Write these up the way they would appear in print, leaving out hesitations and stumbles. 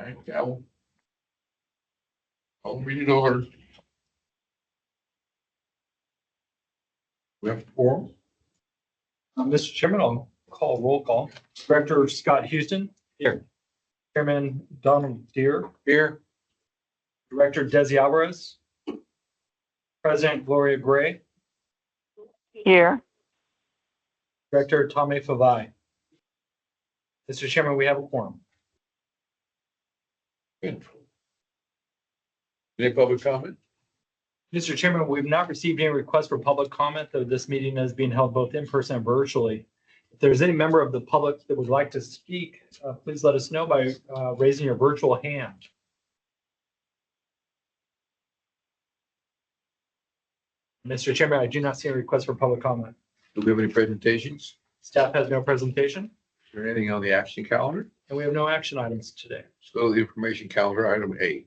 All right, gavel. I'll read it over. We have a quorum. Mr. Chairman, I'll call a roll call. Director Scott Houston. Here. Chairman Donald Deere. Here. Director Desi Alvarez. President Gloria Gray. Here. Director Tommy Favai. Mr. Chairman, we have a quorum. Good. Any public comment? Mr. Chairman, we've not received any requests for public comment, though this meeting is being held both in person and virtually. If there's any member of the public that would like to speak, please let us know by raising your virtual hand. Mr. Chairman, I do not see a request for public comment. Do we have any presentations? Staff has no presentation, Is there anything on the action calendar? and we have no action items today. Let's go to the information calendar, item A.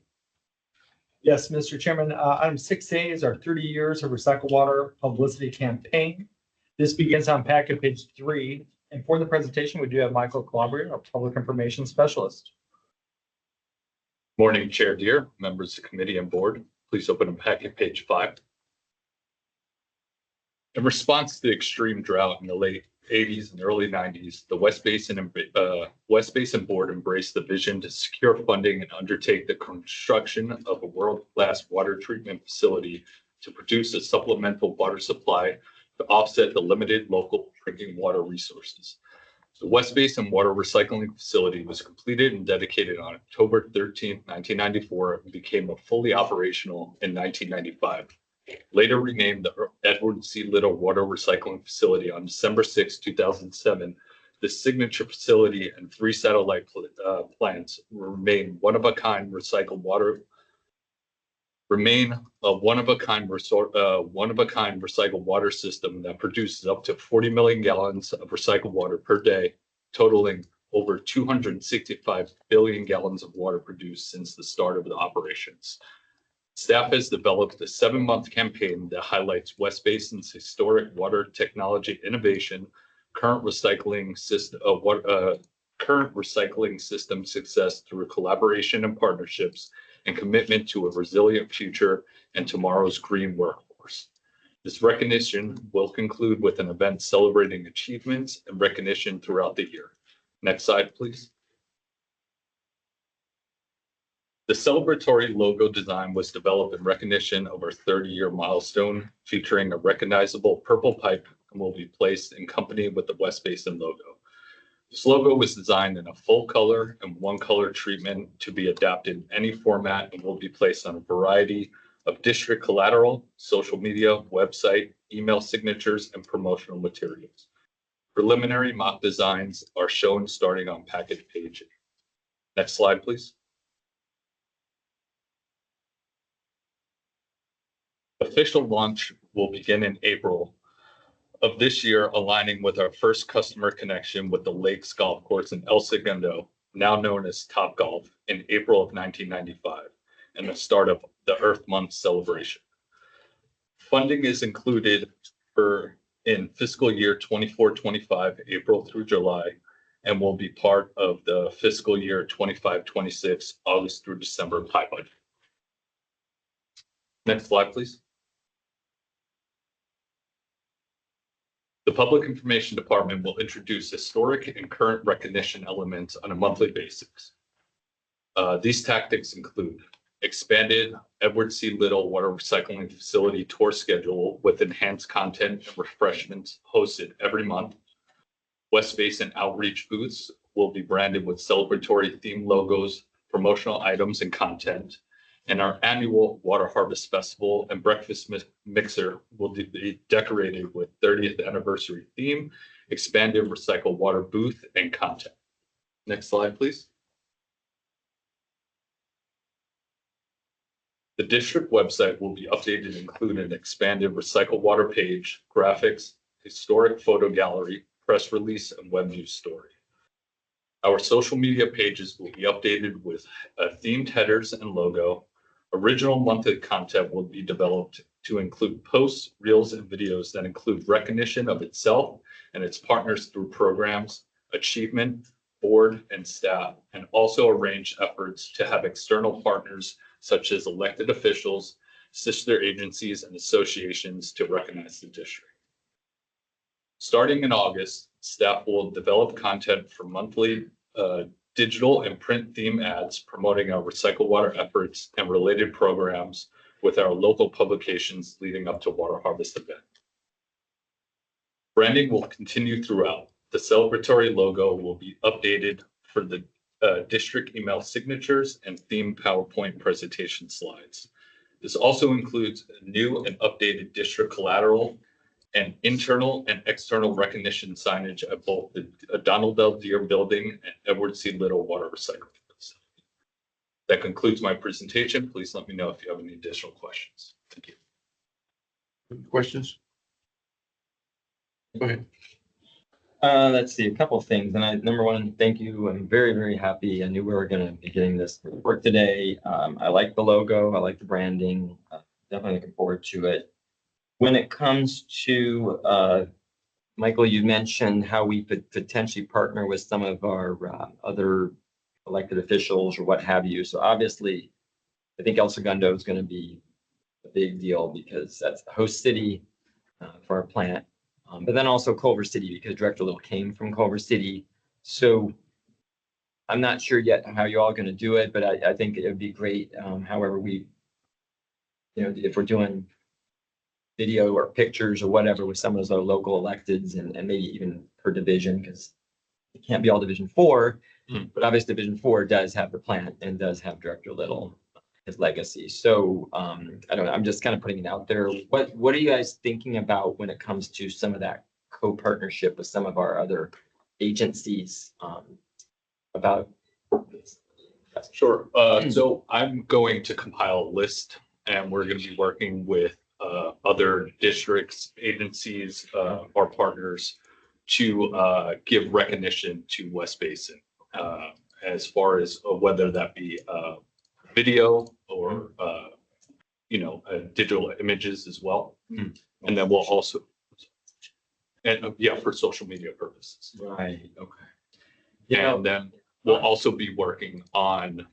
Yes, Mr. Chairman, item 6A is our 30 years of recycled water publicity campaign. This begins on packet page 3. And for the presentation, we do have Michael Calabria, our public information specialist. Morning, Chair Deere, members of the committee and board. Please open up packet page 5. In response to the extreme drought in the late 80s and early 90s, the West Basin Board embraced the vision to secure funding and undertake the construction of a world-class water treatment facility to produce a supplemental water supply to offset the limited local drinking water resources. The West Basin Water Recycling Facility was completed and dedicated on October 13, 1994, and became fully operational in 1995. Later renamed the Edward C. Little Water Recycling Facility on December 6, 2007, the signature facility and 3 satellite plants remain a one-of-a-kind recycled water system that produces up to 40 million gallons of recycled water per day, totaling over 265 billion gallons of water produced since the start of the operations. Staff has developed a 7-month campaign that highlights West Basin's historic water technology innovation, current recycling system success through collaboration and partnerships, and commitment to a resilient future and tomorrow's green workforce. This recognition will conclude with an event celebrating achievements and recognition throughout the year. Next slide, please. The celebratory logo design was developed in recognition of our 30-year milestone, featuring a recognizable purple pipe and will be placed in company with the West Basin logo. This logo was designed in a full color and one color treatment to be adapted in any format and will be placed on a variety of district collateral, social media, website, email signatures, and promotional materials. Preliminary mock designs are shown starting on packet page 8. Next slide, please. Official launch will begin in April of this year, aligning with our first customer connection with the Lakes Golf Course in El Segundo, now known as Top Golf, in April of 1995, and the start of the Earth Month celebration. Funding is included in fiscal year 24-25, April through July, and will be part of the fiscal year 25-26, August through December pilot. Next slide, please. The Public Information Department will introduce historic and current recognition elements on a monthly basis. These tactics include expanded Edward C. Little Water Recycling Facility tour schedule with enhanced content and refreshments hosted every month. West Basin outreach booths will be branded with celebratory theme logos, promotional items, and content. And our annual Water Harvest Festival and Breakfast Mixer will be decorated with 30th anniversary theme, expanded recycled water booth, and content. Next slide, please. The district website will be updated, including an expanded recycled water page, graphics, historic photo gallery, press release, and web news story. Our social media pages will be updated with themed headers and logo. Original monthly content will be developed to include posts, reels, and videos that include recognition of itself and its partners through programs, achievement, board and staff, and also arrange efforts to have external partners such as elected officials, sister agencies, and associations to recognize the district. Starting in August, staff will develop content for monthly digital and print theme ads promoting our recycled water efforts and related programs with our local publications leading up to Water Harvest event. Branding will continue throughout. The celebratory logo will be updated for the district email signatures and theme PowerPoint presentation slides. This also includes a new and updated district collateral and internal and external recognition signage at both the Donald L. Deere Building and Edward C. Little Water Recycling Facility. That concludes my presentation. Please let me know if you have any additional questions. Thank you. Questions? Go ahead. Let's see, a couple of things. And number one, thank you. I'm very, very happy. I knew we were going to be getting this work today. I like the logo. I like the branding. Definitely looking forward to it. When it comes to, Michael, you mentioned how we could potentially partner with some of our other elected officials or what have you. So obviously, I think El Segundo is going to be a big deal because that's the host city for our plant. But then also Culver City, because Director Little came from Culver City. So I'm not sure yet how you're all going to do it, but I think it would be great. However, if we're doing video or pictures or whatever with some of those other local electeds and maybe even per division, because it can't be all Division 4, but obviously Division 4 does have the plant and does have Director Little, his legacy. So I don't know, I'm just kind of putting it out there. What are you guys thinking about when it comes to some of that co-partnership with some of our other agencies about this? Sure. So I'm going to compile a list and we're going to be working with other districts, agencies, our partners to give recognition to West Basin as far as whether that be video or digital images as well. And then we'll also for social media purposes. Right. Okay. And then we'll also be working on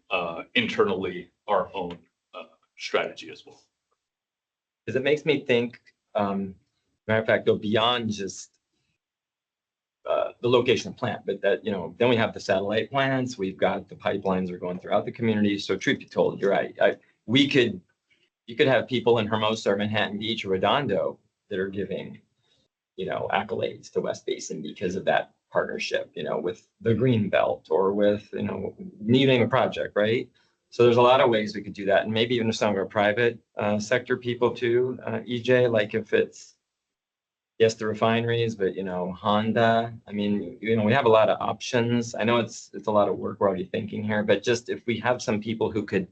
internally our own strategy as well. Because it makes me think, matter of fact, go beyond just the location of plant, but that, then we have the satellite plants, we've got the pipelines are going throughout the community. So truth be told, you're right. You could have people in Hermosa or Manhattan Beach or Redondo that are giving, accolades to West Basin because of that partnership, with the Green Belt or with, you name a project, right? So there's a lot of ways we could do that. And maybe even some of our private sector people too, EJ, like if it's, yes, the refineries, but Honda, I mean, we have a lot of options. I know it's a lot of work we're already thinking here, but just if we have some people who could,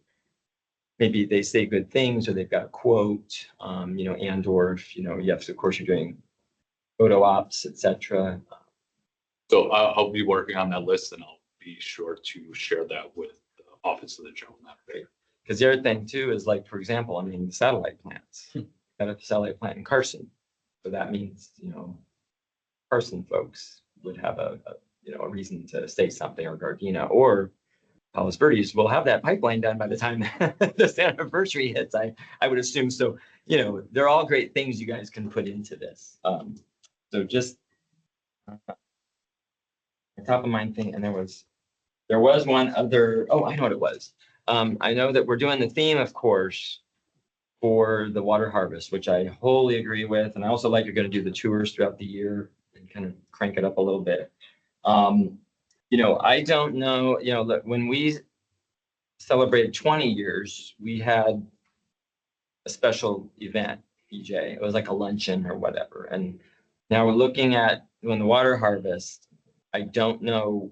maybe they say good things or they've got a quote, and or if, yes, of course you're doing photo ops, etc. So I'll be working on that list and I'll be sure to share that with the Office of the General Manager. Because the other thing too is like, for example, I mean, the satellite plants, got a satellite plant in Carson. So that means, Carson folks would have a reason to say something, or Gardena or Palos Verdes will have that pipeline done by the time this anniversary hits. I would assume. So, they're all great things you guys can put into this. So just the top of mind thing. And there was one other, I know what it was. I know that we're doing the theme, of course, for the water harvest, which I wholly agree with. And I also like you're going to do the tours throughout the year and kind of crank it up a little bit. I don't know, when we celebrated 20 years, we had a special event, EJ. It was like a luncheon or whatever. And now we're looking at when the water harvest, I don't know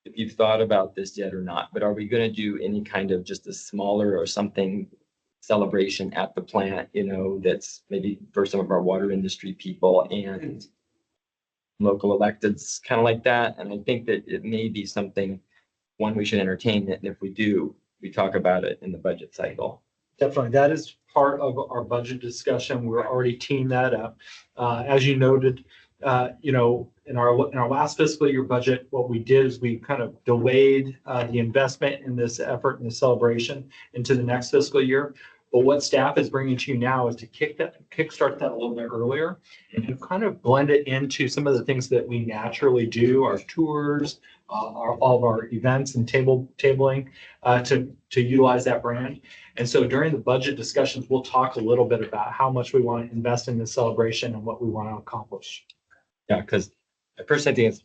if you've thought about this yet or not, but are we going to do any kind of just a smaller or something celebration at the plant, that's maybe for some of our water industry people and local electeds, kind of like that. And I think that it may be something, one, we should entertain it. And if we do, we talk about it in the budget cycle. Definitely. That is part of our budget discussion. We're already teeing that up. As you noted, in our last fiscal year budget, what we did is we kind of delayed the investment in this effort and the celebration into the next fiscal year. But what staff is bringing to you now is to kickstart that a little bit earlier and kind of blend it into some of the things that we naturally do, our tours, all of our events and tabling to utilize that brand. And so during the budget discussions, we'll talk a little bit about how much we want to invest in this celebration and what we want to accomplish. Yeah, because I personally think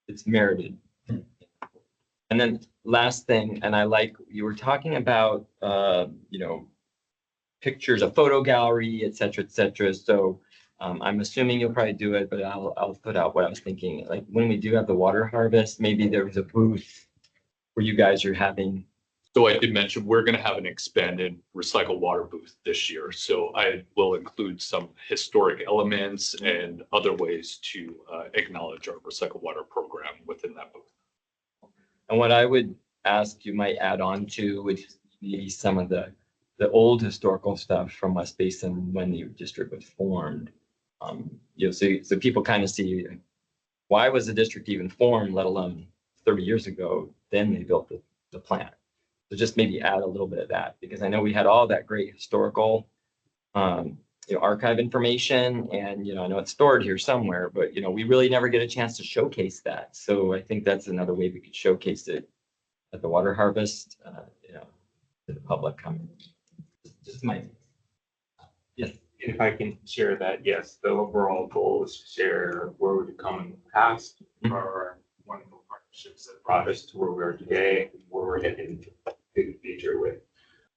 it's merited. And then last thing, and I like, you were talking about, pictures, a photo gallery, et cetera, et cetera. So I'm assuming you'll probably do it, but I'll put out what I was thinking. Like when we do have the water harvest, maybe there was a booth where you guys are having. So I did mention, we're going to have an expanded recycled water booth this year. So I will include some historic elements and other ways to acknowledge our recycled water program within that booth. And what I would ask you might add on to would be some of the old historical stuff from West Basin when the district was formed. So people kind of see why was the district even formed, let alone 30 years ago, then they built the plant. So just maybe add a little bit of that, because I know we had all that great historical archive information, and I know it's stored here somewhere, but we really never get a chance to showcase that. So I think that's another way we could showcase it at the water harvest, to the public coming. Just my, yes. If I can share that, yes, the overall goal is to share where we've come in the past, our wonderful partnerships that brought us to where we are today, where we're heading to the future with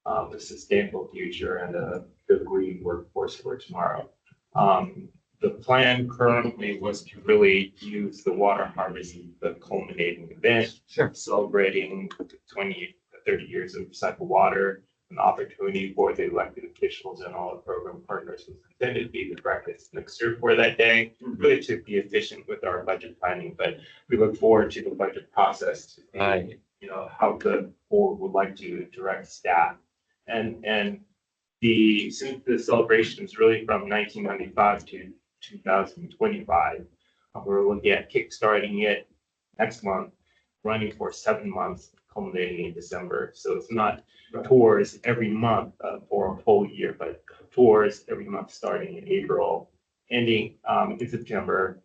a sustainable future and a green workforce for tomorrow. The plan currently was to really use the water harvest as the culminating event, celebrating 20, 30 years of recycled water, an opportunity for the elected officials and all the program partners was intended to be the breakfast mixer for that day, really to be efficient with our budget planning. But we look forward to the budget process to see, how the board would like to direct staff. And since the celebration is really from 1995 to 2025, we're looking at kickstarting it next month, running for 7 months, culminating in December. So it's not tours every month for a whole year, but tours every month starting in April, ending in September,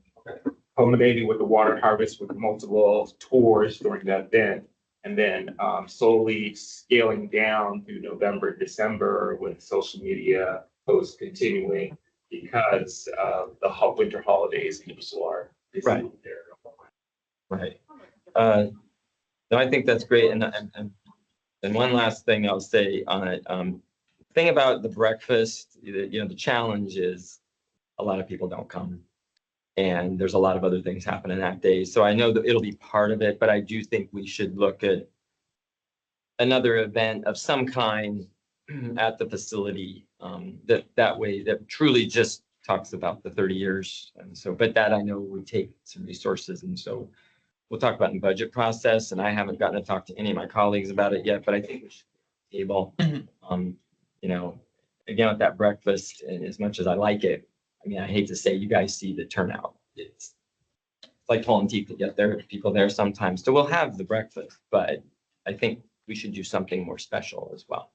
culminating with the water harvest with multiple tours during that event, and then slowly scaling down through November, December with social media posts continuing, because the winter holidays, people are Right. there. Right. No, I think that's great. And one last thing I'll say on it, thing about the breakfast, the challenge is a lot of people don't come. And there's a lot of other things happening that day. So I know that it'll be part of it, but I do think we should look at another event of some kind at the facility, that way that truly just talks about the 30 years. And so, but that I know would take some resources. And so we'll talk about in the budget process, and I haven't gotten to talk to any of my colleagues about it yet, but I think we should be able, again, with that breakfast, and as much as I like it, I mean, I hate to say, you guys see the turnout. It's like pulling teeth to get there. People there sometimes. So we'll have the breakfast, but I think we should do something more special as well.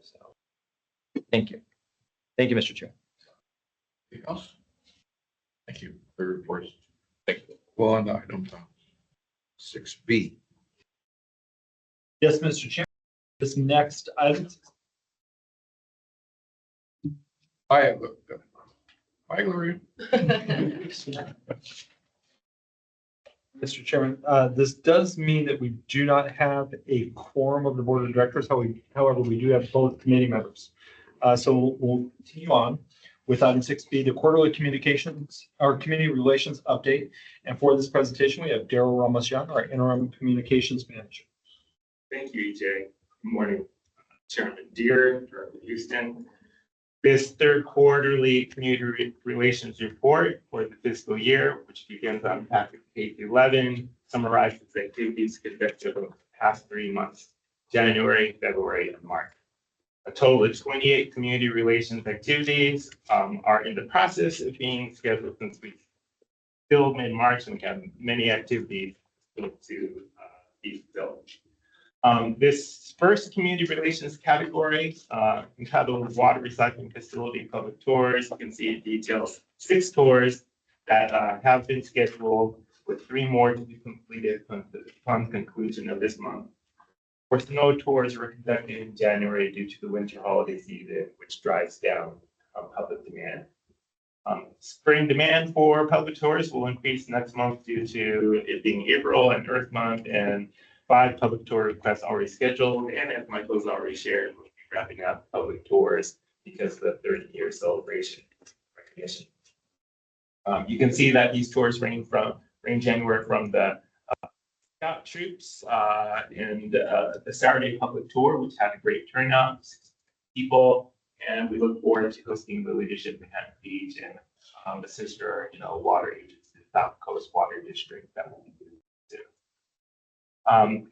So, thank you. Thank you, Mr. Chair. Anything else? Thank you. The reports. Thank you. Well, on item 6B. Yes, Mr. Chairman, this next item. Hi, Gloria. Mr. Chairman, this does mean that we do not have a quorum of the board of directors. However, we do have both committee members. So we'll continue on with item 6B, the quarterly communications, our community relations update. And for this presentation, we have Daryl Ramos-Young, our interim communications manager. Thank you, EJ. Good morning, Chairman Deere, Director Houston. This third quarterly community relations report for the fiscal year, which begins on packet page 11, summarizes the activities conducted over the past 3 months, January, February, and March. A total of 28 community relations activities are in the process of being scheduled since we filled mid-March, and we have many activities to be filled. This first community relations category, entitled Water Recycling Facility Public Tours, you can see it details 6 tours that have been scheduled, with 3 more to be completed upon conclusion of this month. Of course, no tours were conducted in January due to the winter holiday season, which drives down public demand. Spring demand for public tours will increase next month due to it being April and Earth Month, and 5 public tour requests already scheduled. And as Michael's already shared, we'll be wrapping up public tours because of the 30-year celebration recognition. You can see that these tours range anywhere from the Scout troops and the Saturday public tour, which had a great turnout, people, and we look forward to hosting the leadership in Hampton Beach and the sister, water agency, South Coast Water District that will be too.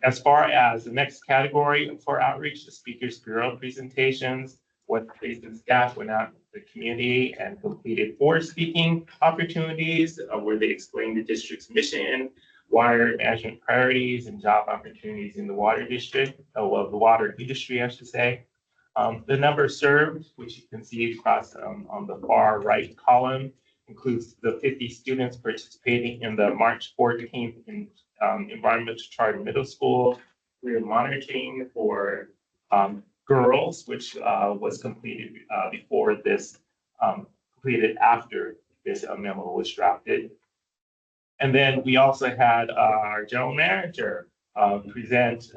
As far as the next category for outreach, the Speakers Bureau presentations, what the staff went out to the community and completed 4 speaking opportunities where they explained the district's mission, water management priorities, and job opportunities in the water district, the water industry, I should say. The number served, which you can see across on the far right column, includes the 50 students participating in the March 14th Environmental Charter Middle School. We are monitoring for girls, which was completed before this, completed after this memo was drafted. And then we also had our general manager present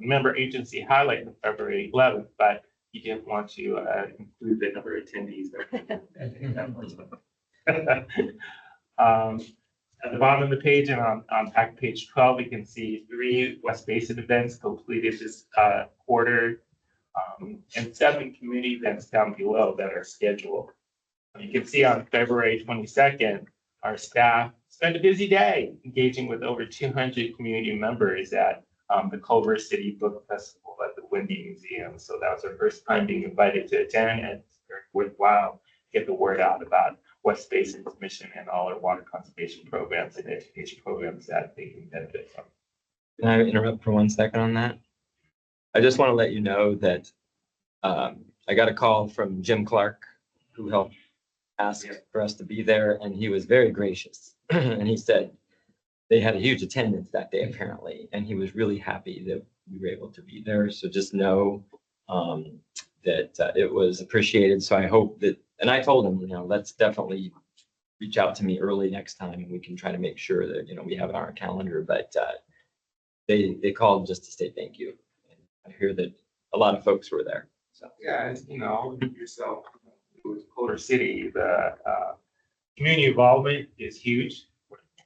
member agency highlight on February 11th, but he didn't want to include the number of attendees. At the bottom of the page and on page 12, you can see 3 West Basin events completed this quarter, and 7 community events down below that are scheduled. You can see on February 22nd, our staff spent a busy day engaging with over 200 community members at the Culver City Book Festival at the Wendy Museum. So that was our first time being invited to attend, and it's very worthwhile to get the word out about West Basin's mission and all our water conservation programs and education programs that they can benefit from. Can I interrupt for 1 second on that? I just want to let you know that I got a call from Jim Clark, who helped ask for us to be there, and he was very gracious. And he said they had a huge attendance that day, apparently, and he was really happy that we were able to be there. So just know that it was appreciated. So I hope that, and I told him, let's definitely reach out to me early next time, and we can try to make sure that, we have it on our calendar. But they called just to say thank you. And I hear that a lot of folks were there. So Yeah, yourself, with Culver City, the community involvement is huge.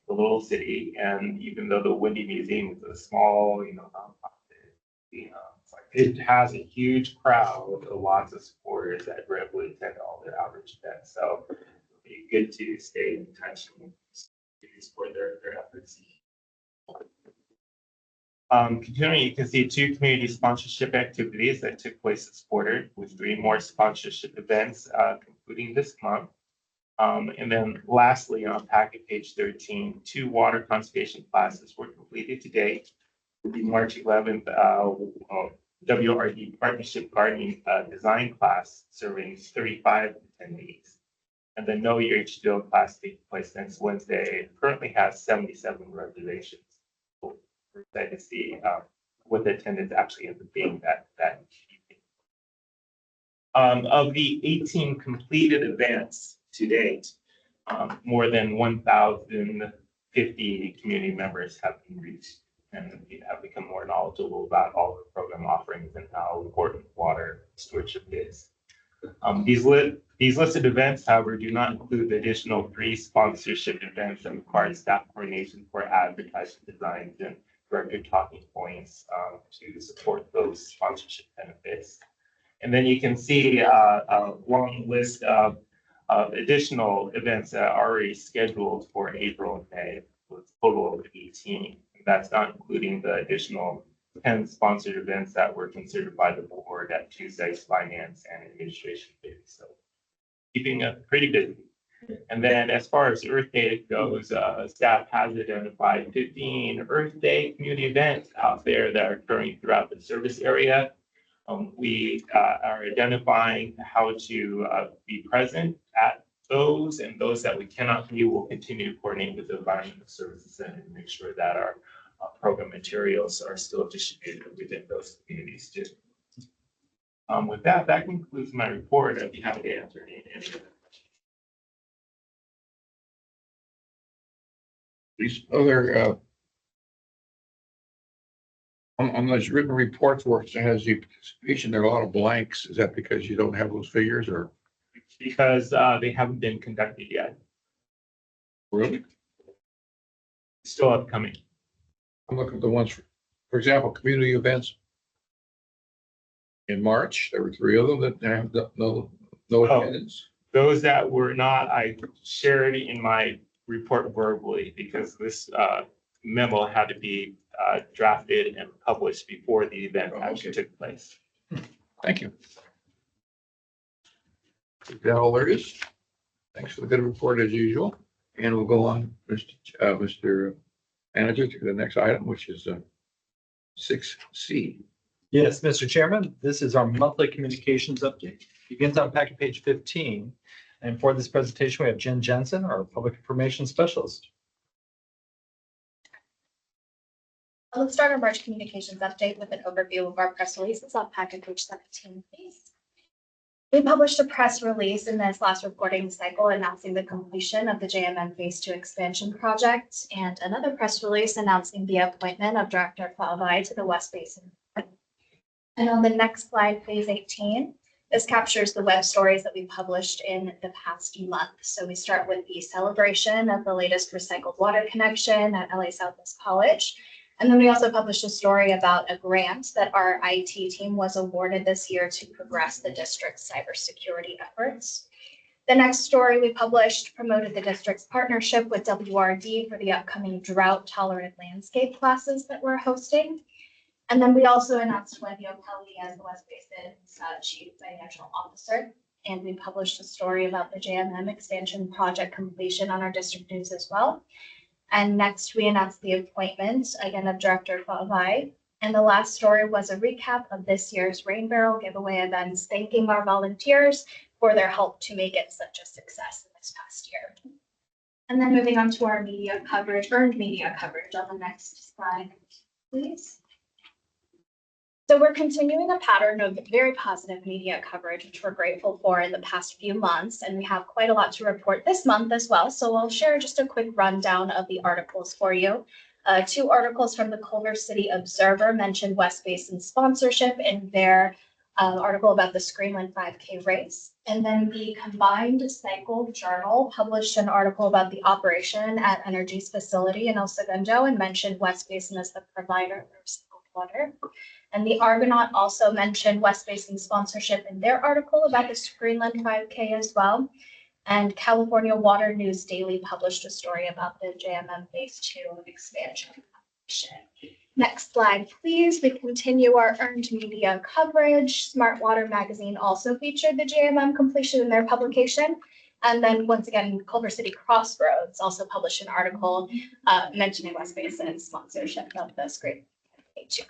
The little city, and even though the Wendy Museum is a small, nonprofit, it has a huge crowd with lots of supporters that regularly attend all their outreach events. So it'd be good to stay in touch and support their efforts. Continuing, you can see 2 community sponsorship activities that took place this quarter, with 3 more sponsorship events concluding this month. And then lastly, on packet page 13, 2 water conservation classes were completed today. The March 11th WRD Partnership Gardening Design class serving 35 attendees. And the Know Your H2O class takes place next Wednesday. It currently has 77 reservations. We're excited to see what the attendance actually ends up being that evening. Of the 18 completed events to date, more than 1,050 community members have been reached and have become more knowledgeable about all the program offerings and how important water stewardship is. These listed events, however, do not include the additional 3 sponsorship events that require staff coordination for advertising designs and director talking points to support those sponsorship benefits. And then you can see a long list of additional events that are already scheduled for April and May, with a total of 18. That's not including the additional 10 sponsored events that were considered by the board at Tuesday's finance and administration phase. So keeping it pretty busy. And then as far as Earth Day goes, staff has identified 15 Earth Day community events out there that are occurring throughout the service area. We are identifying how to be present at those, and those that we cannot be, will continue to coordinate with the Environmental Services Center to make sure that our program materials are still distributed within those communities too. With that, that concludes my report. I'd be happy to answer any of them. These other, on those written reports where it has the participation, there are a lot of blanks. Is that because you don't have those figures or? Because they haven't been conducted yet, Really? still upcoming. I'm looking at the ones, for example, community events. In March, there were 3 of them that have no Oh. attendance. Those that were not, I shared in my report verbally because this memo had to be drafted and published before the event Oh, actually okay. took place. Thank you. Is that all there is? Thanks for the good report as usual. And we'll go on, Mr. Manager, to the next item, which is 6C. Yes, Mr. Chairman, this is our monthly communications update. Begins on packet page 15. And for this presentation, we have Jen Jensen, our public information specialist. Let's start our March communications update with an overview of our press releases on packet page 17, please. We published a press release in this last reporting cycle announcing the completion of the JMM Phase 2 expansion project, and another press release announcing the appointment of Director Flavai to the West Basin. And on the next slide, phase 18, this captures the web stories that we published in the past month. So we start with the celebration of the latest recycled water connection at LA Southwest College. And then we also published a story about a grant that our IT team was awarded this year to progress the district's cybersecurity efforts. The next story we published promoted the district's partnership with WRD for the upcoming drought-tolerant landscape classes that we're hosting. And then we also announced Wendy O'Kelly as the West Basin's Chief Financial Officer. And we published a story about the JMM expansion project completion on our district news as well. And next, we announced the appointment, again, of Director Flavai. And the last story was a recap of this year's Rain Barrel giveaway events, thanking our volunteers for their help to make it such a success in this past year. And then moving on to our media coverage, earned media coverage on the next slide, please. So we're continuing a pattern of very positive media coverage, which we're grateful for in the past few months. And we have quite a lot to report this month as well. So I'll share just a quick rundown of the articles for you. 2 articles from the Culver City Observer mentioned West Basin sponsorship in their article about the Screenland 5K race. And then the Combined Cycle Journal published an article about the operation at Energy's facility in El Segundo and mentioned West Basin as the provider of recycled water. And the Argonaut also mentioned West Basin sponsorship in their article about the Screenland 5K as well. And California Water News Daily published a story about the JMM Phase 2 expansion. Next slide, please. We continue our earned media coverage. Smart Water Magazine also featured the JMM completion in their publication. And then once again, Culver City Crossroads also published an article mentioning West Basin's sponsorship of the Screenland 5K.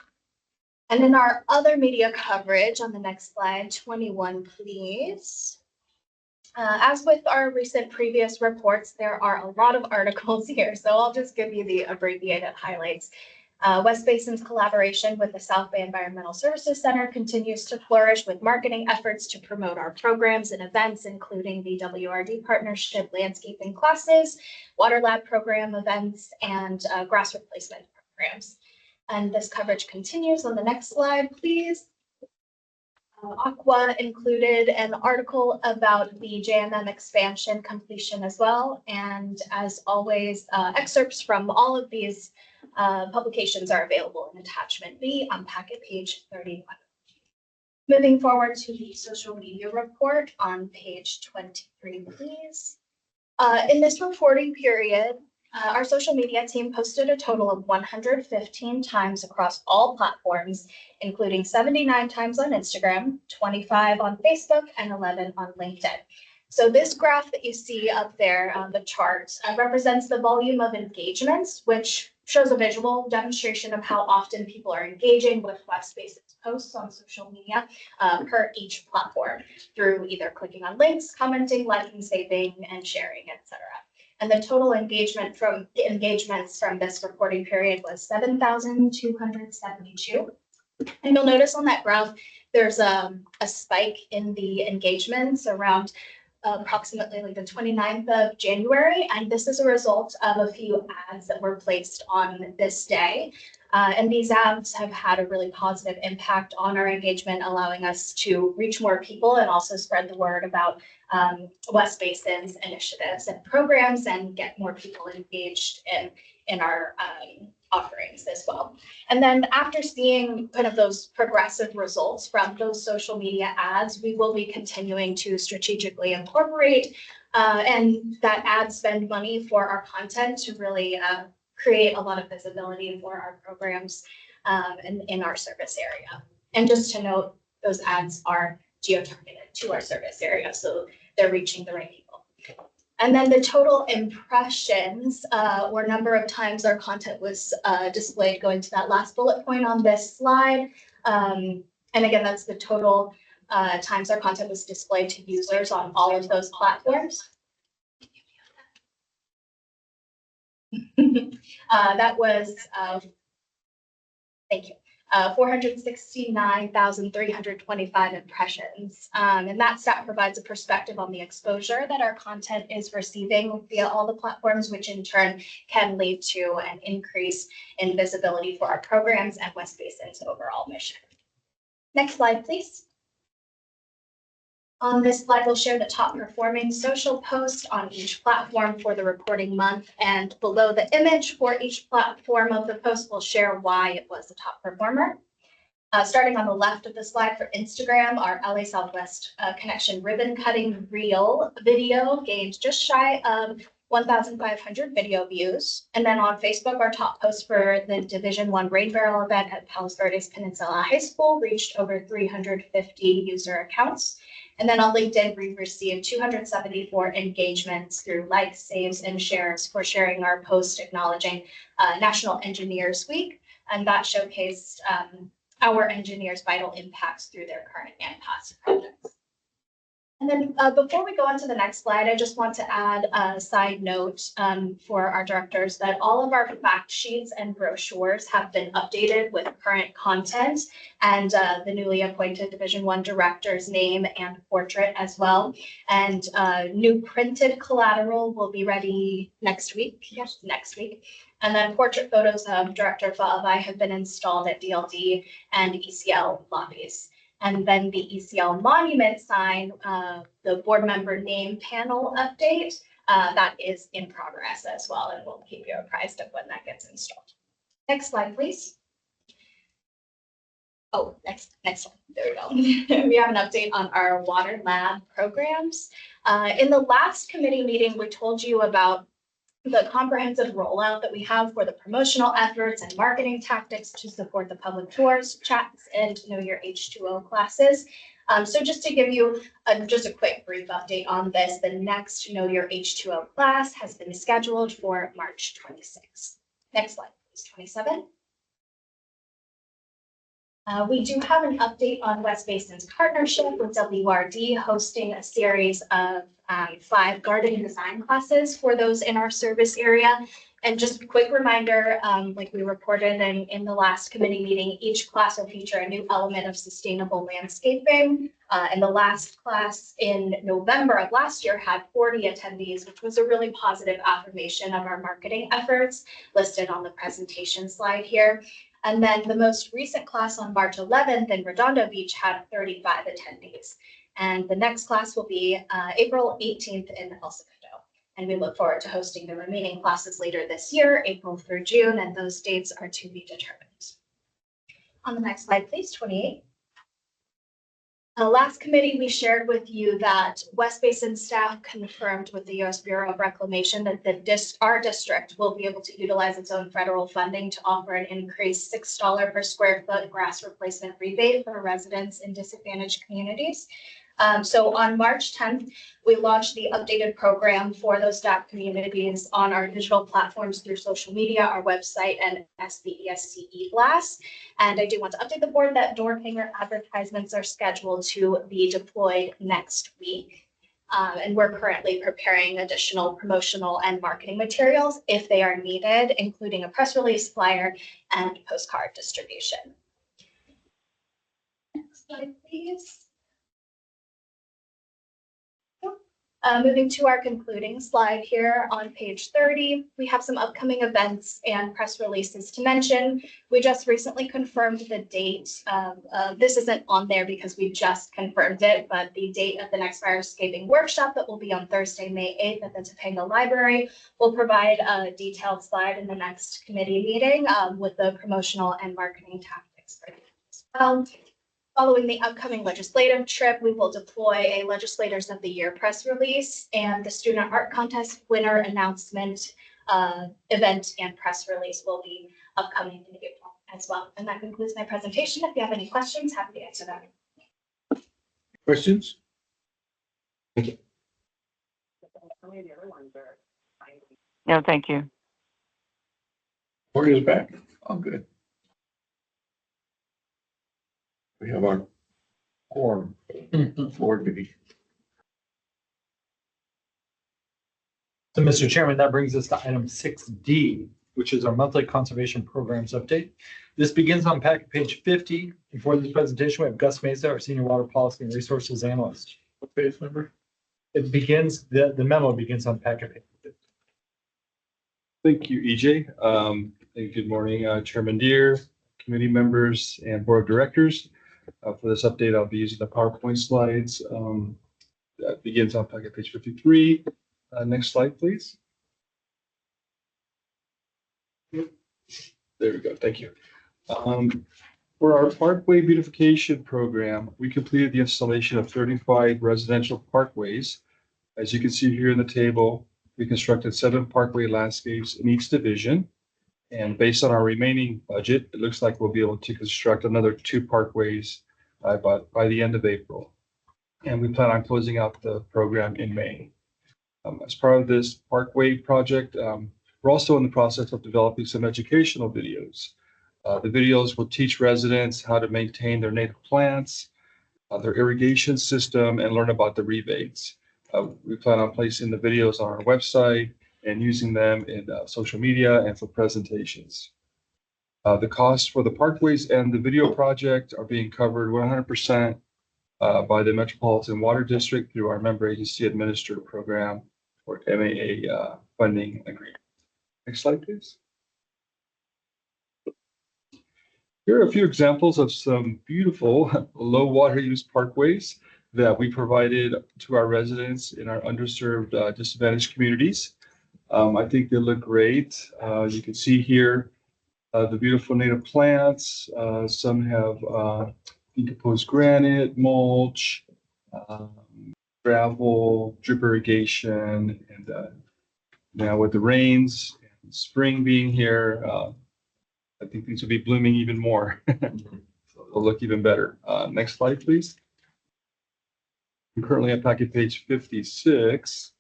And in our other media coverage on the next slide, 21, please. As with our recent previous reports, there are a lot of articles here, so I'll just give you the abbreviated highlights. West Basin's collaboration with the South Bay Environmental Services Center continues to flourish with marketing efforts to promote our programs and events, including the WRD partnership, landscaping classes, water lab program events, and grass replacement programs. And this coverage continues on the next slide, please. Aqua included an article about the JMM expansion completion as well. And as always, excerpts from all of these publications are available in attachment B on packet page 31. Moving forward to the social media report on page 23, please. In this reporting period, our social media team posted a total of 115 times across all platforms, including 79 times on Instagram, 25 on Facebook, and 11 on LinkedIn. So this graph that you see up there on the chart represents the volume of engagements, which shows a visual demonstration of how often people are engaging with West Basin's posts on social media per each platform through either clicking on links, commenting, liking, saving, and sharing, etc. And the total engagements from this reporting period was 7,272. And you'll notice on that graph, there's a spike in the engagements around approximately like the 29th of January. And this is a result of a few ads that were placed on this day. And these ads have had a really positive impact on our engagement, allowing us to reach more people and also spread the word about West Basin's initiatives and programs and get more people engaged in our offerings as well. And then after seeing kind of those progressive results from those social media ads, we will be continuing to strategically incorporate and that ad spend money for our content to really create a lot of visibility for our programs and in our service area. And just to note, those ads are geo-targeted to our service area, so they're reaching the right people. And then the total impressions or number of times our content was displayed, going to that last bullet point on this slide. And again, that's the total times our content was displayed to users on all of those platforms. That was, thank you. 469,325 impressions. And that stat provides a perspective on the exposure that our content is receiving via all the platforms, which in turn can lead to an increase in visibility for our programs and West Basin's overall mission. Next slide, please. On this slide, we'll share the top performing social post on each platform for the reporting month, and below the image for each platform of the post, we'll share why it was the top performer. Starting on the left of the slide for Instagram, our LA Southwest Connection ribbon cutting reel video gained just shy of 1,500 video views. And then on Facebook, our top post for the Division I Rain Barrel event at Palos Verdes Peninsula High School reached over 350 user accounts. And then on LinkedIn, we received 274 engagements through likes, saves, and shares for sharing our post acknowledging National Engineers Week. And that showcased our engineers' vital impacts through their current and past projects. And then before we go on to the next slide, I just want to add a side note for our directors that all of our fact sheets and brochures have been updated with current content and the newly appointed Division I director's name and portrait as well. And new printed collateral will be ready next week. Yes, next week. And then portrait photos of Director Fa'avai have been installed at DLD and ECL lobbies. And then the ECL monument sign, the board member name panel update, that is in progress as well, and we'll keep you apprised of when that gets installed. Next slide, please. Oh, next one. There we go. We have an update on our water lab programs. In the last committee meeting, we told you about the comprehensive rollout that we have for the promotional efforts and marketing tactics to support the public tours, chats, and Know Your H2O classes. So just to give you just a quick brief update on this, the next Know Your H2O class has been scheduled for March 26th. Next slide, please, 27. We do have an update on West Basin's partnership with WRD, hosting a series of 5 garden design classes for those in our service area. And just a quick reminder, like we reported in the last committee meeting, each class will feature a new element of sustainable landscaping. And the last class in November of last year had 40 attendees, which was a really positive affirmation of our marketing efforts listed on the presentation slide here. And then the most recent class on March 11th in Redondo Beach had 35 attendees. And the next class will be April 18th in El Segundo. And we look forward to hosting the remaining classes later this year, April through June, and those dates are to be determined. On the next slide, please, 28. Last committee, we shared with you that West Basin staff confirmed with the U.S. Bureau of Reclamation that our district will be able to utilize its own federal funding to offer an increased $6 per square foot grass replacement rebate for residents in disadvantaged communities. So on March 10th, we launched the updated program for those DAP communities on our digital platforms through social media, our website, and SBESCE Blast. And I do want to update the board that door hanger advertisements are scheduled to be deployed next week. And we're currently preparing additional promotional and marketing materials if they are needed, including a press release, flyer, and postcard distribution. Next slide, please. Moving to our concluding slide here on page 30, we have some upcoming events and press releases to mention. We just recently confirmed the date. This isn't on there because we just confirmed it, but the date of the next fire escaping workshop that will be on Thursday, May 8th at the Topanga Library. We'll provide a detailed slide in the next committee meeting with the promotional and marketing tactics for that as well. Following the upcoming legislative trip, we will deploy a Legislators of the Year press release and the Student Art Contest winner announcement event and press release will be upcoming in April as well. And that concludes my presentation. If you have any questions, happy to answer them. Questions? No, thank you. Board is back. Oh, good. We have our quorum board meeting. So, Mr. Chairman, that brings us to item 6D, which is our monthly conservation programs update. This begins on packet page 50. And for this presentation, we have Gus Mesa, our senior water policy and resources analyst. What page number? It begins, the memo begins on packet page 50. Thank you, EJ. And good morning, Chairman Deere, committee members, and board of directors. For this update, I'll be using the PowerPoint slides. That begins on packet page 53. Next slide, please. There we go. Thank you. For our Parkway Beautification Program, we completed the installation of 35 residential parkways. As you can see here in the table, we constructed 7 parkway landscapes in each division. And based on our remaining budget, it looks like we'll be able to construct another 2 parkways by the end of April. And we plan on closing out the program in May. As part of this parkway project, we're also in the process of developing some educational videos. The videos will teach residents how to maintain their native plants, their irrigation system, and learn about the rebates. We plan on placing the videos on our website and using them in social media and for presentations. The costs for the parkways and the video project are being covered 100% by the Metropolitan Water District through our member agency administered program or MAA funding agreement. Next slide, please. Here are a few examples of some beautiful low water use parkways that we provided to our residents in our underserved disadvantaged communities. I think they look great. You can see here the beautiful native plants. Some have decomposed granite, mulch, gravel, drip irrigation, and now with the rains and spring being here, I think these will be blooming even more. So they'll look even better. Next slide, please. I'm currently at packet page 56.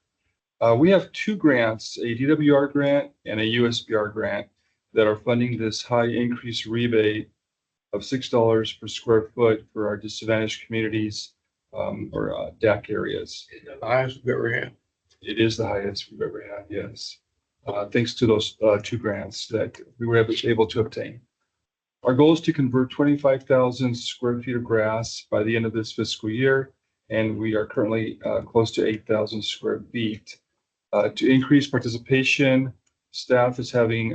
We have 2 grants, a DWR grant and a USBR grant that are funding this high increase rebate of $6 per square foot for our disadvantaged communities or DAC areas. The highest we've ever had. It is the highest we've ever had, yes. Thanks to those 2 grants that we were able to obtain. Our goal is to convert 25,000 square feet of grass by the end of this fiscal year, and we are currently close to 8,000 square feet. To increase participation, staff is having,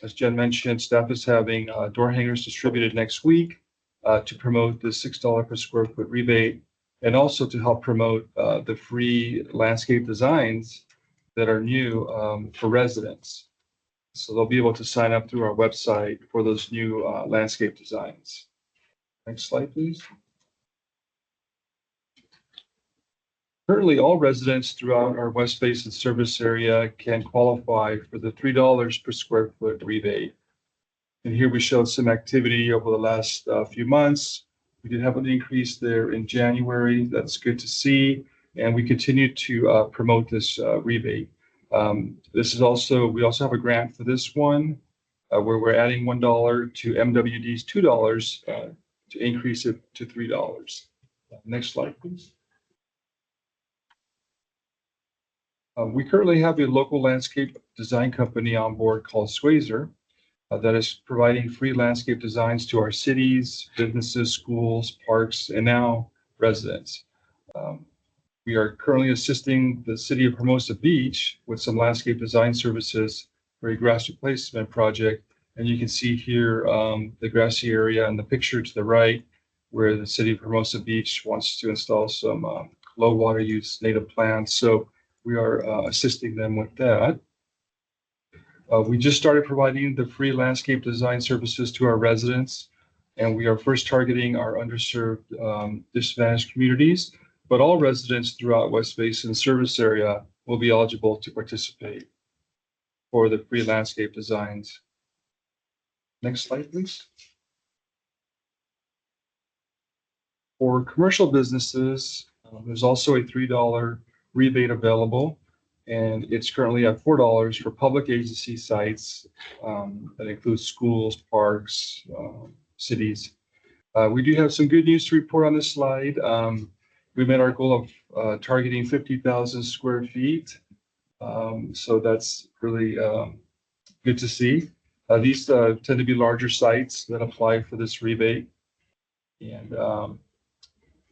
as Jen mentioned, staff is having door hangers distributed next week to promote the $6 per square foot rebate, and also to help promote the free landscape designs that are new for residents. So they'll be able to sign up through our website for those new landscape designs. Next slide, please. Currently, all residents throughout our West Basin service area can qualify for the $3 per square foot rebate. And here we showed some activity over the last few months We did have an increase there in January. That's good to see. And we continue to promote this rebate. This is also, we also have a grant for this one where we're adding $1 to MWD's $2 to increase it to $3. Next slide, please. We currently have a local landscape design company on board called Swayzer that is providing free landscape designs to our cities, businesses, schools, parks, and now residents. We are currently assisting the city of Hermosa Beach with some landscape design services for a grass replacement project. And you can see here the grassy area and the picture to the right where the city of Hermosa Beach wants to install some low water use native plants. So we are assisting them with that. We just started providing the free landscape design services to our residents, and we are first targeting our underserved disadvantaged communities, but all residents throughout West Basin service area will be eligible to participate for the free landscape designs. Next slide, please. For commercial businesses, there's also a $3 rebate available, and it's currently at $4 for public agency sites that includes schools, parks, cities. We do have some good news to report on this slide. We met our goal of targeting 50,000 square feet. So that's really good to see. These tend to be larger sites that apply for this rebate. And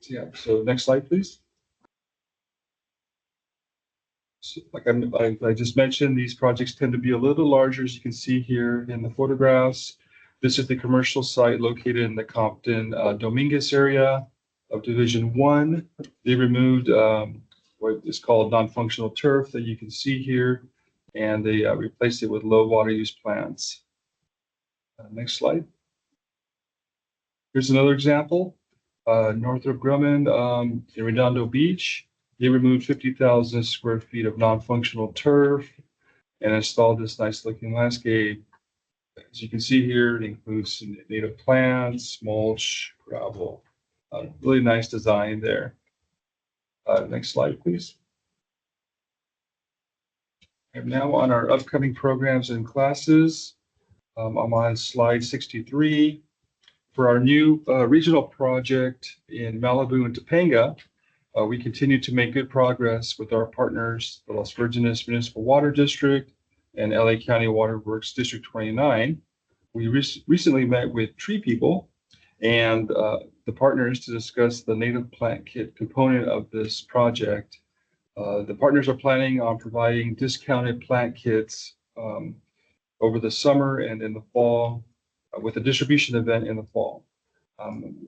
yeah, so next slide, please. So like I just mentioned, these projects tend to be a little larger, as you can see here in the photographs. This is the commercial site located in the Compton Dominguez area of Division 1. They removed what is called non-functional turf that you can see here, and they replaced it with low water use plants. Next slide. Here's another example. Northrop Grumman in Redondo Beach. They removed 50,000 square feet of non-functional turf and installed this nice looking landscape. As you can see here, it includes native plants, mulch, gravel. Really nice design there. Next slide, please. And now on our upcoming programs and classes, I'm on slide 63. For our new regional project in Malibu and Topanga, we continue to make good progress with our partners, the Las Virgenes Municipal Water District and LA County Water Works District 29. We recently met with Tree People and the partners to discuss the native plant kit component of this project. The partners are planning on providing discounted plant kits over the summer and in the fall with a distribution event in the fall.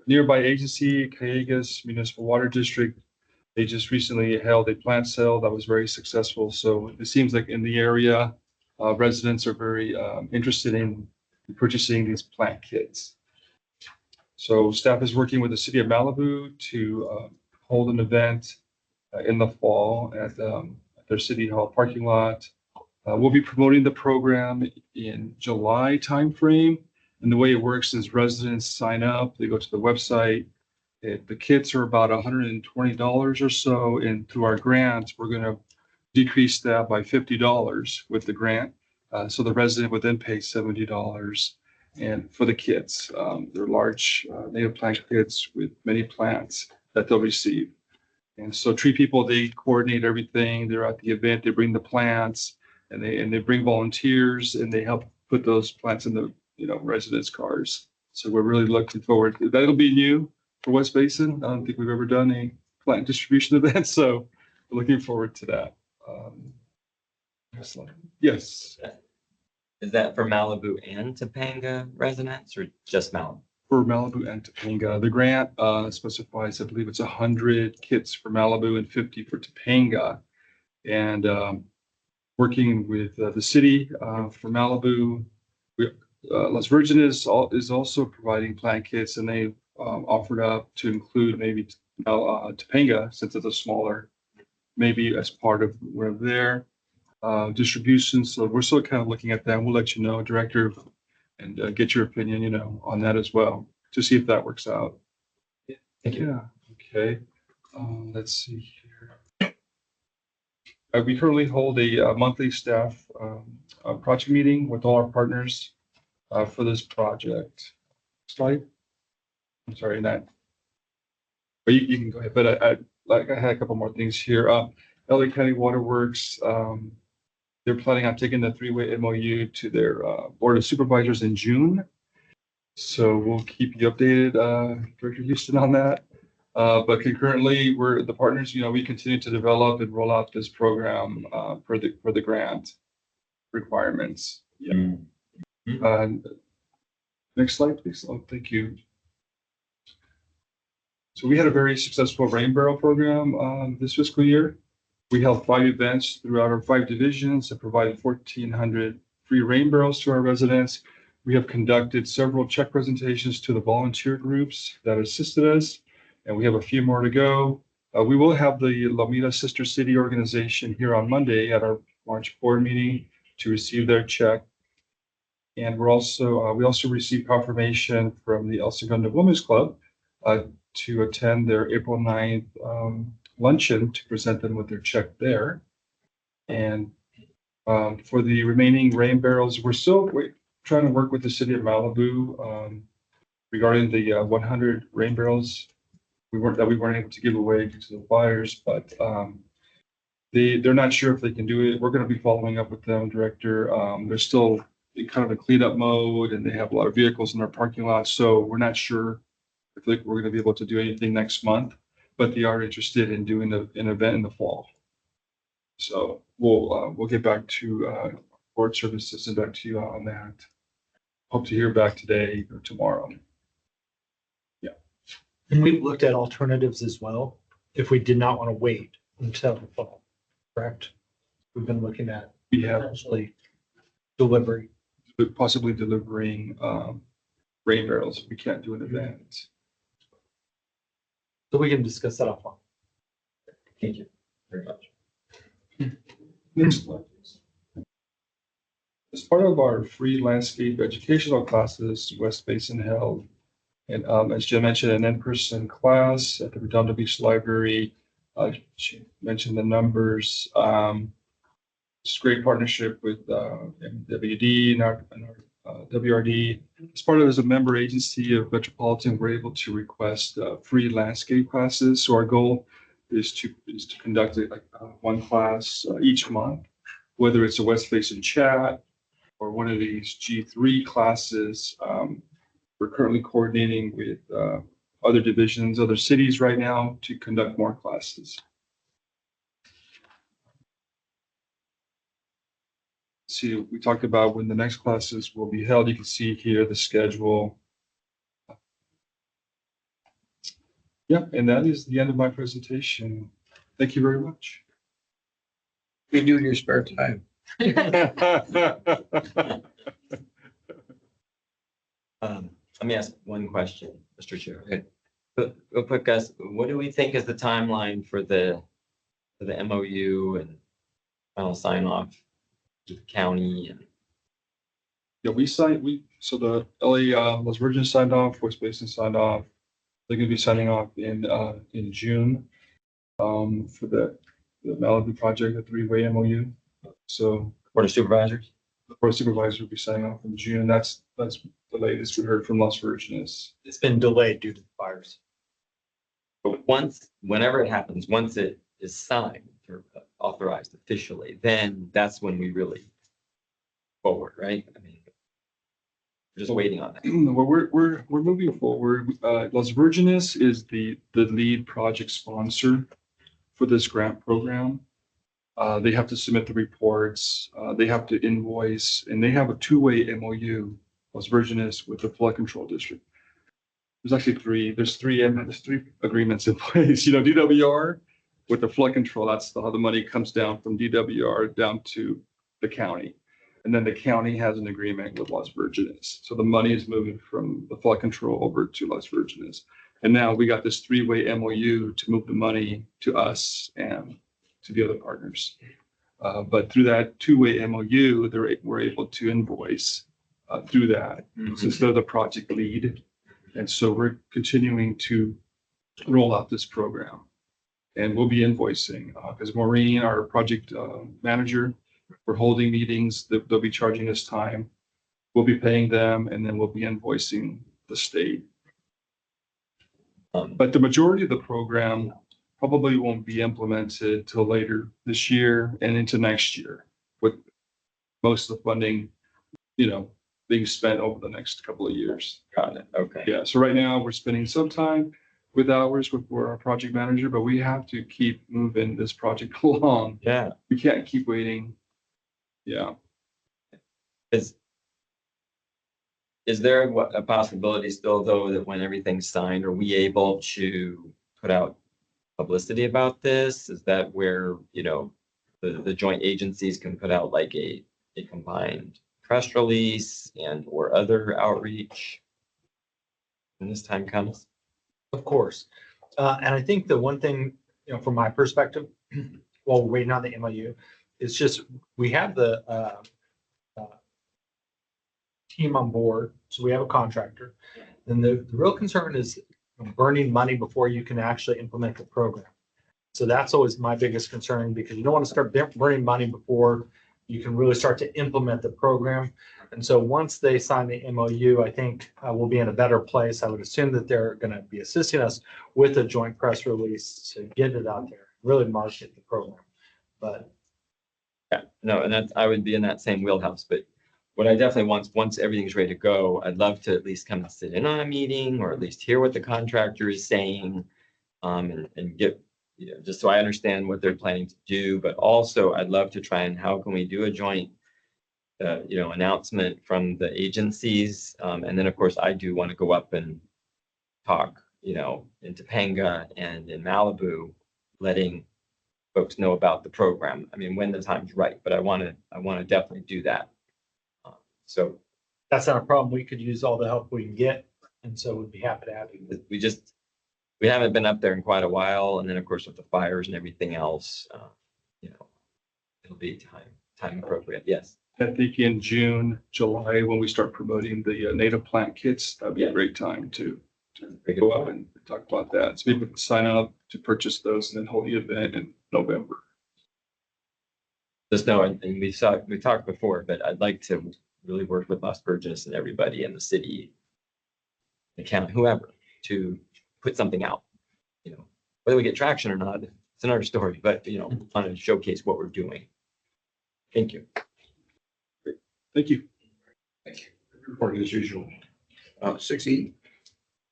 Nearby agency, Callegas Municipal Water District, they just recently held a plant sale that was very successful. So it seems like in the area, residents are very interested in purchasing these plant kits. So staff is working with the city of Malibu to hold an event in the fall at their city hall parking lot. We'll be promoting the program in July timeframe. And the way it works is residents sign up, they go to the website. The kits are about $120 or so. And through our grant, we're going to decrease that by $50 with the grant. So the resident would then pay $70 and for the kits. They're large native plant kits with many plants that they'll receive. And so Tree People, they coordinate everything. They're at the event, they bring the plants and they bring volunteers and they help put those plants in the residents' cars. So we're really looking forward. That'll be new for West Basin. I don't think we've ever done a plant distribution event, so we're looking forward to that. Next slide. Yes. Is that for Malibu and Topanga residents or just Malibu? For Malibu and Topanga. The grant specifies, I believe it's 100 kits for Malibu and 50 for Topanga. And working with the city for Malibu, Las Virgenes is also providing plant kits, and they offered up to include maybe Topanga, since it's a smaller, maybe as part of one of their distributions. So we're still kind of looking at that. We'll let you know, Director, and get your opinion, on that as well, to see if that works out. Thank you. Yeah, okay. Let's see here. We currently hold a monthly staff project meeting with all our partners for this project. Slide. I'm sorry, Nat. But you can go ahead, but I had a couple more things here. LA County Waterworks, they're planning on taking the three-way MOU to their Board of Supervisors in June. So we'll keep you updated, Director Houston, on that. But concurrently, we're the partners, we continue to develop and roll out this program for the grant requirements. Yeah. Next slide, please. Oh, thank you. So we had a very successful rain barrel program this fiscal year. We held 5 events throughout our 5 divisions and provided 1,400 free rain barrels to our residents. We have conducted several check presentations to the volunteer groups that assisted us, and we have a few more to go. We will have the Lomita Sister City organization here on Monday at our March board meeting to receive their check. And we also received confirmation from the El Segundo Women's Club to attend their April 9th luncheon to present them with their check there. And for the remaining rain barrels, we're still trying to work with the city of Malibu regarding the 100 rain barrels we weren't able to give away due to the fires, but they're not sure if they can do it. We're going to be following up with them, Director. They're still in kind of a cleanup mode, and they have a lot of vehicles in their parking lot, so we're not sure if we're going to be able to do anything next month. But they are interested in doing an event in the fall. So we'll get back to board services and back to you on that. Hope to hear back today or tomorrow. Yeah. And we've looked at alternatives as well, if we did not want to wait until the fall, correct? We've been looking at We have potentially delivery. possibly delivering rain barrels. We can't do an event. So we can discuss that offline. Thank you very much. Next slide, please. As part of our free landscape educational classes, West Basin held, and as Jim mentioned, an in-person class at the Redondo Beach Library. She mentioned the numbers. It's a great partnership with MWD and our WRD. As part of as a member agency of Metropolitan, we're able to request free landscape classes. So our goal is to conduct one class each month, whether it's a West Basin chat or one of these G3 classes. We're currently coordinating with other divisions, other cities right now to conduct more classes. See, we talked about when the next classes will be held. You can see here the schedule. Yep, and that is the end of my presentation. Thank you very much. What do you do in your spare time? Let me ask one question, Mr. Chair. Real quick, guys, what do we think is the timeline for the MOU and final sign off to the county? And Yeah, so the LA Los Virgenes signed off, West Basin signed off. They're gonna be signing off in June for the Malibu project, the three-way MOU. So Board of Supervisors? the Board of Supervisors will be signing off in June. That's the latest we heard from Los Virgenes. It's been delayed due to the fires. But whenever it happens, once it is signed or authorized officially, then that's when we really forward, right? I mean, we're just waiting on that. Well, we're moving forward. Los Virgenes is the lead project sponsor for this grant program. They have to submit the reports. They have to invoice, and they have a two-way MOU, Los Virgenes, with the flood control district. There's actually three. There's three agreements in place. DWR with the flood control. That's how the money comes down from DWR down to the county. And then the county has an agreement with Los Virgenes. So the money is moving from the flood control over to Los Virgenes. And now we got this three-way MOU to move the money to us and to the other partners. But through that two-way MOU, we're able to invoice through that since they're the project lead. And so we're continuing to roll out this program. And we'll be invoicing, because Maureen, our project manager, we're holding meetings, they'll be charging us time. We'll be paying them, and then we'll be invoicing the state. But the majority of the program probably won't be implemented till later this year and into next year, with most of the funding, being spent over the next couple of years. Got it. Okay. Yeah, so right now we're spending some time with hours with our project manager, but we have to keep moving this project along. Yeah. We can't keep waiting. Yeah. Is there a possibility still, though, that when everything's signed, are we able to put out publicity about this? Is that where, the joint agencies can put out like a combined press release and or other outreach when this time comes? Of course. And I think the one thing, from my perspective, while we're waiting on the MOU, it's just, we have the team on board, so we have a contractor. And the real concern is burning money before you can actually implement the program. So that's always my biggest concern, because you don't want to start burning money before you can really start to implement the program. And so once they sign the MOU, I think we'll be in a better place. I would assume that they're going to be assisting us with a joint press release to get it out there, really market the program. But Yeah, no, and I would be in that same wheelhouse, but what I definitely want, once everything's ready to go, I'd love to at least come and sit in on a meeting, or at least hear what the contractor is saying, and get, just so I understand what they're planning to do. But also I'd love to try and how can we do a joint, announcement from the agencies. And then of course I do want to go up and talk, in Topanga and in Malibu, letting folks know about the program. I mean, when the time's right, but I want to definitely do that. So that's not a problem. We could use all the help we can get. And so we'd be happy to have you. we haven't been up there in quite a while. And then of course with the fires and everything else, it'll be time appropriate. Yes. I think in June, July, when we start promoting the native plant kits, that'd be a great time to go up and talk about that. So people can sign up to purchase those and then hold the event in November. Just know, and we talked before, but I'd like to really work with Las Virgenes and everybody in the city, the county, whoever, to put something out. Whether we get traction or not, it's another story, but want to showcase what we're doing. Thank you. Thank you. Thank you. Report as usual. 6E.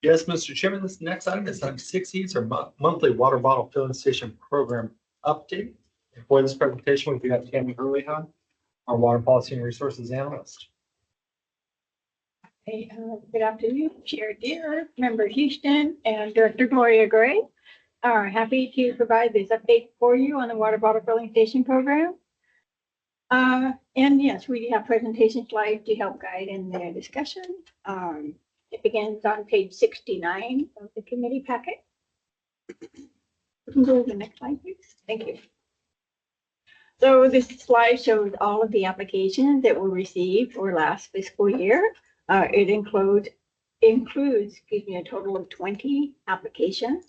Yes, Mr. Chairman, this next item is item 6E. It's our monthly water bottle filling station program update. And for this presentation, we do have Tammy Hurleyhan, our water policy and resources analyst. Hey, good afternoon, Chair Deere, Member Houston, and Director Gloria Gray. Are happy to provide this update for you on the water bottle filling station program. And yes, we have presentation slides to help guide in the discussion. It begins on page 69 of the committee packet. We can go to the next slide, please. Thank you. So this slide shows all of the applications that were received for last fiscal year. It includes, a total of 20 applications.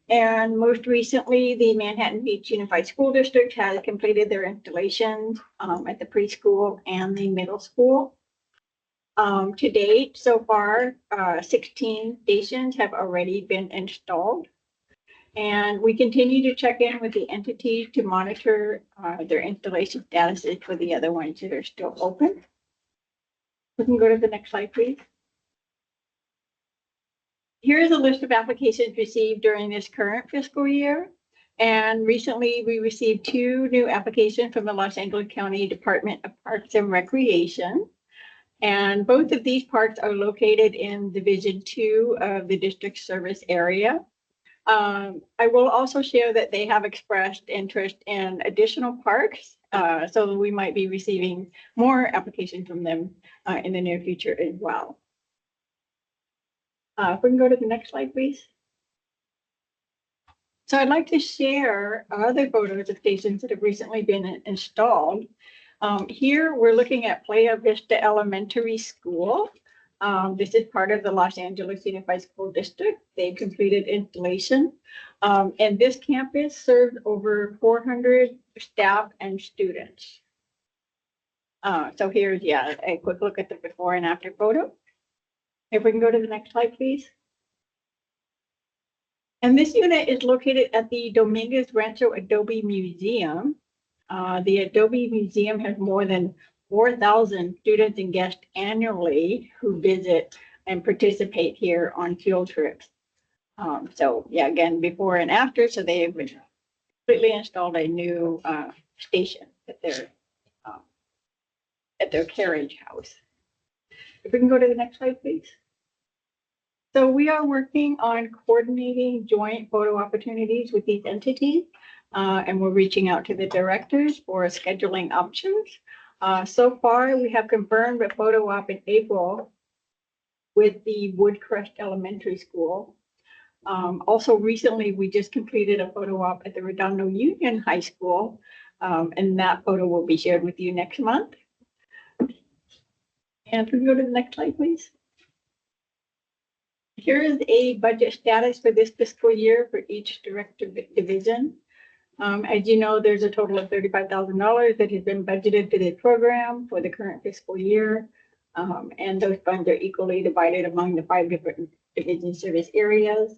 And most recently, the Manhattan Beach Unified School District has completed their installations at the preschool and the middle school. To date, so far, 16 stations have already been installed. And we continue to check in with the entities to monitor their installation statuses for the other ones that are still open. We can go to the next slide, please. Here's a list of applications received during this current fiscal year. And recently we received 2 new applications from the Los Angeles County Department of Parks and Recreation. And both of these parks are located in Division 2 of the district service area. I will also share that they have expressed interest in additional parks. So we might be receiving more applications from them in the near future as well. If we can go to the next slide, please. So I'd like to share other photos of stations that have recently been installed. Here we're looking at Playa Vista Elementary School. This is part of the Los Angeles Unified School District. They completed installation. And this campus served over 400 staff and students. So here's, yeah, a quick look at the before and after photo. If we can go to the next slide, please. And this unit is located at the Dominguez Rancho Adobe Museum. The Adobe Museum has more than 4,000 students and guests annually who visit and participate here on field trips. So yeah, again, before and after, so they have completely installed a new station at their carriage house. If we can go to the next slide, please. So we are working on coordinating joint photo opportunities with these entities. And we're reaching out to the directors for scheduling options. So far, we have confirmed a photo op in April with the Woodcrest Elementary School. Also recently, we just completed a photo op at the Redondo Union High School. And that photo will be shared with you next month. And if we can go to the next slide, please. Here is a budget status for this fiscal year for each director division. As you know, there's a total of $35,000 that has been budgeted for this program for the current fiscal year. And those funds are equally divided among the 5 different division service areas.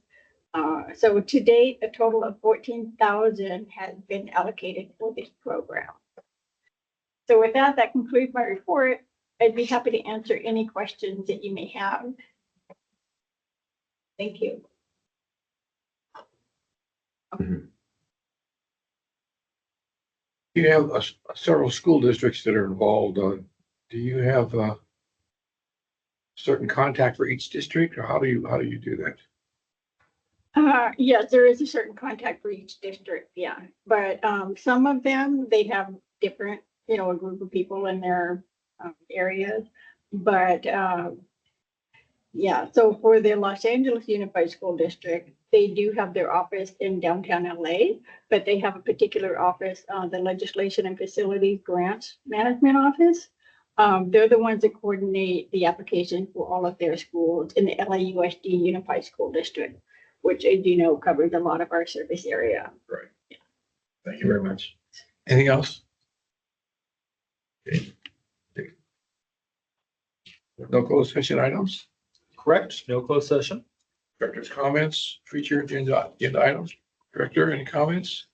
So to date, a total of $14,000 has been allocated for this program. So with that, that concludes my report. I'd be happy to answer any questions that you may have. Thank you. You have several school districts that are involved. Do you have a certain contact for each district, or how do you do that? Yes, there is a certain contact for each district, yeah. But some of them, they have different, a group of people in their areas. But yeah, so for the Los Angeles Unified School District, they do have their office in downtown LA, but they have a particular office, the Legislation and Facilities Grants Management Office. They're the ones that coordinate the application for all of their schools in the LAUSD Unified School District, which, as you know, covers a lot of our service area. Right. Yeah. Thank you very much. Anything else? Okay. No closed session items? Correct, no closed session. Director's comments, future agenda items. Director, any comments?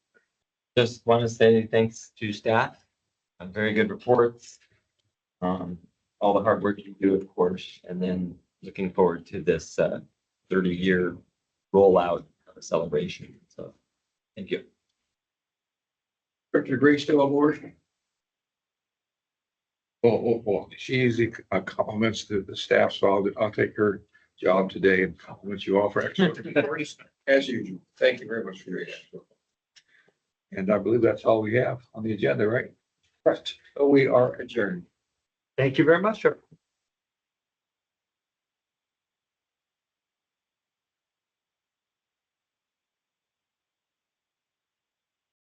Just want to say thanks to staff, very good reports. All the hard work you do, of course, and then looking forward to this 30-year rollout of a celebration. So thank you. Director Gray still on board? Well, she usually compliments the staff, so I'll take her job today and compliment you all for excellent reports, as usual. Thank you very much for your answer. And I believe that's all we have on the agenda, right? Correct. So we are adjourned. Thank you very much, sir.